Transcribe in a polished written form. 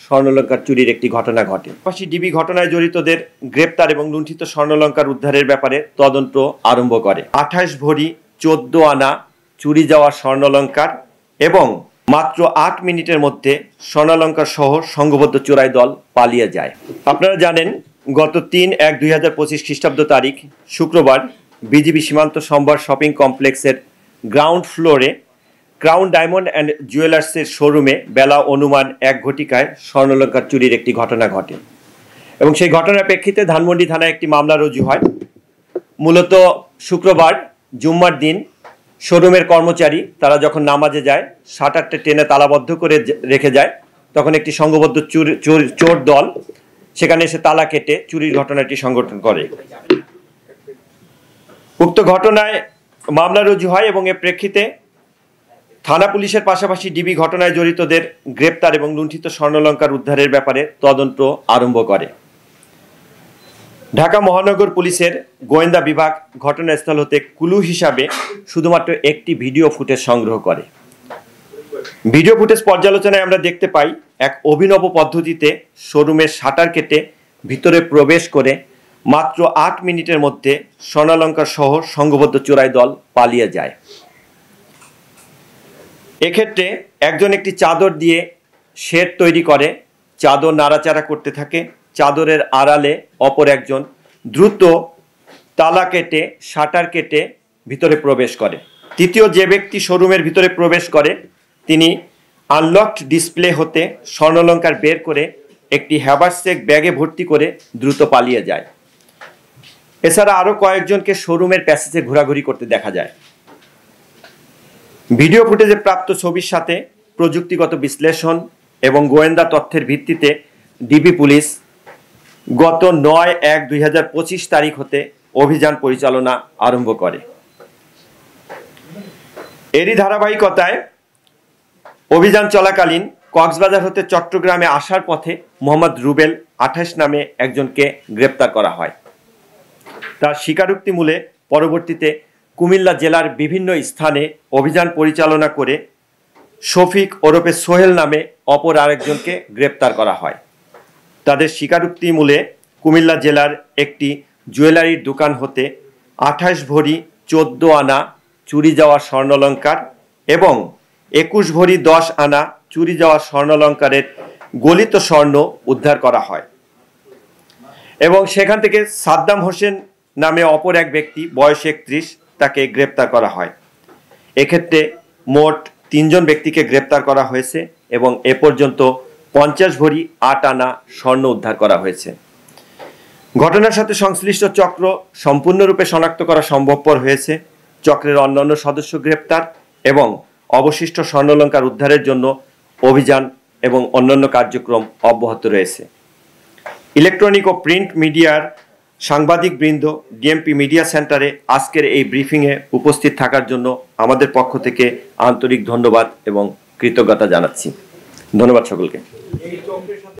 স্বর্ণালঙ্কার চুরির একটি ঘটনা ঘটে। পাশাপাশি ডিবি ঘটনায় জড়িতদের গ্রেপ্তার এবং লুণ্ঠিত স্বর্ণালঙ্কার উদ্ধারের ব্যাপারে তদন্ত আরম্ভ করে। 28 ভরি 14 আনা চুরি যাওয়া স্বর্ণালঙ্কার এবং মাত্র 8 মিনিটের মধ্যে স্বর্ণালঙ্কার সহ সংঘবদ্ধ চোরাই দল পালিয়ে যায়। আপনারা জানেন, গত 3/1/2025 খ্রিস্টাব্দ তারিখ শুক্রবার বিজিবি সীমান্ত সম্ভার শপিং কমপ্লেক্সের গ্রাউন্ড ফ্লোরে ক্রাউন ডায়মন্ড অ্যান্ড জুয়েলার্সের শোরুমে বেলা অনুমান 1 ঘটিকায় স্বর্ণালঙ্কার চুরির একটি ঘটনা ঘটে এবং সেই ঘটনার প্রেক্ষিতে ধানমন্ডি থানায় একটি মামলা রুজু হয়। মূলত শুক্রবার জুম্মার দিন শোরুমের কর্মচারী তারা যখন নামাজে যায়, শাটারটা টেনে তালাবদ্ধ করে রেখে যায়, তখন একটি সংঘবদ্ধ চোর দল সেখানে এসে তালা কেটে চুরির ঘটনাটি সংঘটন করে। উক্ত ঘটনায় মামলা রুজু হয় এবং এর প্রেক্ষিতে থানা পুলিশের পাশাপাশি ডিবি ঘটনায় জড়িতদের গ্রেপ্তার এবং লুণ্ঠিত স্বর্ণালঙ্কার উদ্ধারের ব্যাপারে তদন্ত আরম্ভ করে। ঢাকা মহানগর পুলিশের গোয়েন্দা বিভাগ ঘটনাস্থল হতে ক্লু হিসাবে শুধুমাত্র একটি ভিডিও ফুটেজ সংগ্রহ করে। ভিডিও ফুটেজ পর্যালোচনায় আমরা দেখতে পাই এক অভিনব পদ্ধতিতে শোরুমের শাটার কেটে ভিতরে প্রবেশ করে মাত্র 8 মিনিটের মধ্যে স্বর্ণালঙ্কার সহ সংঘবদ্ধ চোরাই দল পালিয়ে যায়। এক্ষেত্রে একজন একটি চাদর দিয়ে শেড তৈরি করে, চাদর নাড়াচাড়া করতে থাকে। চাদরের আড়ালে অপর একজন দ্রুত তালা কেটে শাটার কেটে ভিতরে প্রবেশ করে। তৃতীয় যে ব্যক্তি শোরুমের ভিতরে প্রবেশ করে তিনি আনলকড ডিসপ্লে হতে স্বর্ণালঙ্কার বের করে একটি হ্যাভারসেক ব্যাগে ভর্তি করে দ্রুত পালিয়ে যায়। এছাড়া আরও কয়েকজনকে শোরুমের প্যাসেজে ঘোরাঘুরি করতে দেখা যায়। ভিডিও ফুটেজে প্রাপ্ত ছবির সাথে প্রযুক্তিগত বিশ্লেষণ এবং গোয়েন্দা তথ্যের ভিত্তিতে ডিবি পুলিশ গত 9/1/2025 তারিখ হতে অভিযান পরিচালনা আরম্ভ করে। এরই ধারাবাহিকতায় অভিযান চলাকালীন কক্সবাজার হতে চট্টগ্রামে আসার পথে মোহাম্মদ রুবেল 28 নামে একজনকে গ্রেপ্তার করা হয়। তার স্বীকারোক্তি মূলে পরবর্তীতে কুমিল্লা জেলার বিভিন্ন স্থানে অভিযান পরিচালনা করে শফিক ওরফে সোহেল নামে অপর আরেকজনকে গ্রেপ্তার করা হয়। তাদের স্বীকারোক্তি মূলে কুমিল্লা জেলার একটি জুয়েলারির দোকান হতে 28 ভরি 14 আনা চুরি যাওয়া স্বর্ণালঙ্কার এবং 21 ভরি 10 আনা চুরি যাওয়া স্বর্ণালঙ্কারের গলিত স্বর্ণ উদ্ধার করা হয় এবং সেখান থেকে সাদ্দাম হোসেন নামে অপর এক ব্যক্তি বয়স 31 তাকে গ্রেপ্তার করা হয়। এক্ষেত্রে মোট 3 জন ব্যক্তিকে গ্রেপ্তার করা হয়েছে এবং এ পর্যন্ত 50 ভরি 8 আনা স্বর্ণ উদ্ধার করা হয়েছে। ঘটনার সাথে সংশ্লিষ্ট চক্র সম্পূর্ণরূপে শনাক্ত করা সম্ভবপর হয়েছে। চক্রের অন্যান্য সদস্য গ্রেপ্তার এবং অবশিষ্ট স্বর্ণালঙ্কার উদ্ধারের জন্য অভিযান এবং অন্যান্য কার্যক্রম অব্যাহত রয়েছে। ইলেকট্রনিক ও প্রিন্ট মিডিয়ার সাংবাদিকবৃন্দ ডিএমপি মিডিয়া সেন্টারে আজকের এই ব্রিফিংয়ে উপস্থিত থাকার জন্য আমাদের পক্ষ থেকে আন্তরিক ধন্যবাদ এবং কৃতজ্ঞতা জানাচ্ছি। ধন্যবাদ সকলকে।